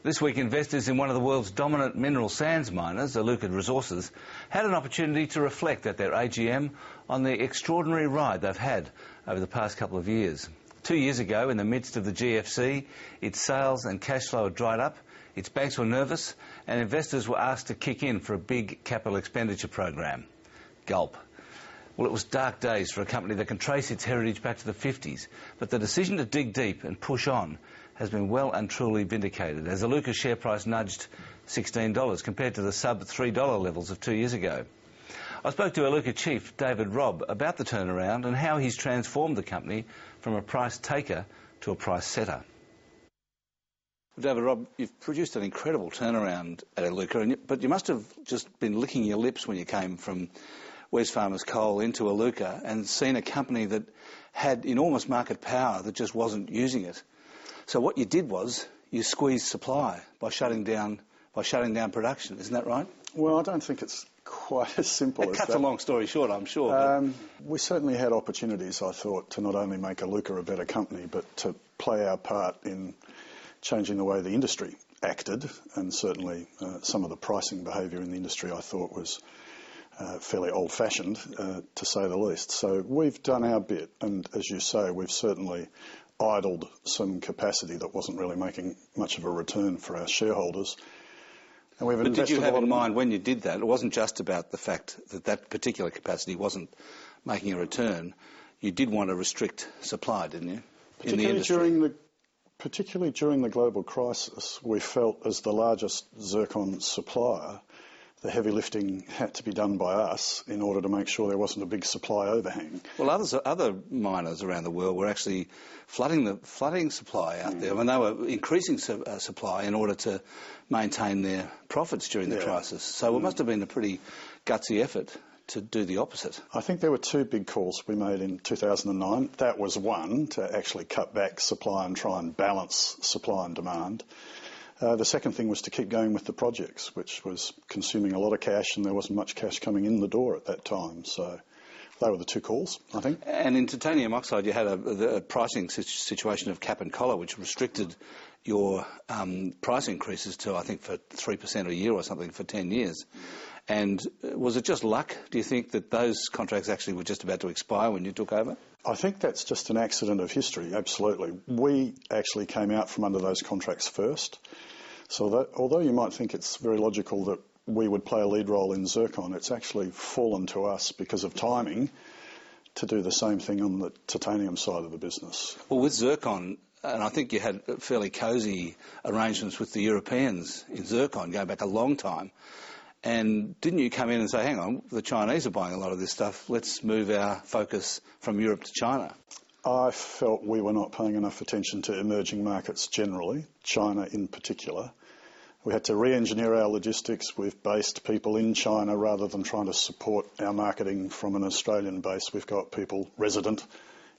This week, investors in one of the world's dominant mineral sands miners, Iluka Resources, had an opportunity to reflect at their AGM on the extraordinary ride they've had over the past couple of years. 2 years ago, in the midst of the GFC, its sales and cash flow had dried up, its banks were nervous, and investors were asked to kick in for a big capital expenditure program. Gulp. Well, it was dark days for a company that can trace its heritage back to the 50s, but the decision to dig deep and push on has been well and truly vindicated, as Iluka's share price nudged $16 compared to the sub-$3 levels of 2 years ago. I spoke to Iluka chief David Robb about the turnaround and how he's transformed the company from a price taker to a price setter. David Robb, you've produced an incredible turnaround at Iluka, but you must have just been licking your lips when you came from Wesfarmers Coal into Iluka and seen a company that had enormous market power that just wasn't using it. So what you did was you squeezed supply by shutting down production. Isn't that right? Well, I don't think it's quite as simple as that. It cuts a long story short, I'm sure. We certainly had opportunities, I thought, to not only make Iluka a better company, but to play our part in changing the way the industry acted, and certainly some of the pricing behaviour in the industry I thought was fairly old-fashioned, to say the least. So we've done our bit, and as you say, we've certainly idled some capacity that wasn't really making much of a return for our shareholders. And we've invested. But did you have in mind when you did that, it wasn't just about the fact that that particular capacity wasn't making a return, you did want to restrict supply, didn't you, in the industry? Particularly during the global crisis, we felt as the largest zircon supplier, the heavy lifting had to be done by us in order to make sure there wasn't a big supply overhang. Well, other miners around the world were actually flooding supply out there. I mean, they were increasing supply in order to maintain their profits during the crisis. So it must have been a pretty gutsy effort to do the opposite. I think there were two big calls we made in 2009. That was one, to actually cut back supply and try and balance supply and demand. The second thing was to keep going with the projects, which was consuming a lot of cash, and there wasn't much cash coming in the door at that time. So they were the two calls, I think. And in titanium oxide, you had a pricing situation of cap and collar, which restricted your price increases to, I think, for 3% a year or something for 10 years. And was it just luck, do you think, that those contracts actually were just about to expire when you took over? I think that's just an accident of history, absolutely. We actually came out from under those contracts first. So that, although you might think it's very logical that we would play a lead role in zircon, it's actually fallen to us because of timing to do the same thing on the titanium side of the business. Well, with zircon, and I think you had fairly cosy arrangements with the Europeans in zircon going back a long time. And didn't you come in and say, hang on, the Chinese are buying a lot of this stuff, let's move our focus from Europe to China? I felt we were not paying enough attention to emerging markets generally, China in particular. We had to re-engineer our logistics. We've based people in China rather than trying to support our marketing from an Australian base. We've got people resident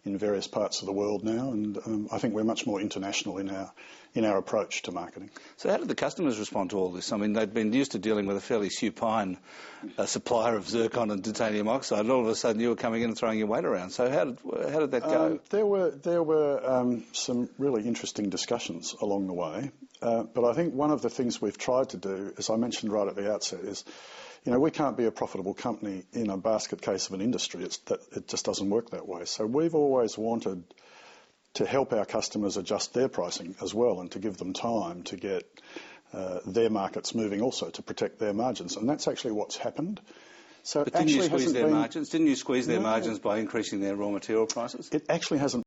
in various parts of the world now, and I think we're much more international in our approach to marketing. So how did the customers respond to all this? I mean, they'd been used to dealing with a fairly supine supplier of zircon and titanium oxide, and all of a sudden you were coming in and throwing your weight around. So how did that go? There were some really interesting discussions along the way, but I think one of the things we've tried to do, as I mentioned right at the outset, is we can't be a profitable company in a basket case of an industry. It just doesn't work that way. So we've always wanted to help our customers adjust their pricing as well, and to give them time to get their markets moving also, to protect their margins. And that's actually what's happened. So but didn't you squeeze their margins? Didn't you squeeze their margins by increasing their raw material prices? It actually hasn't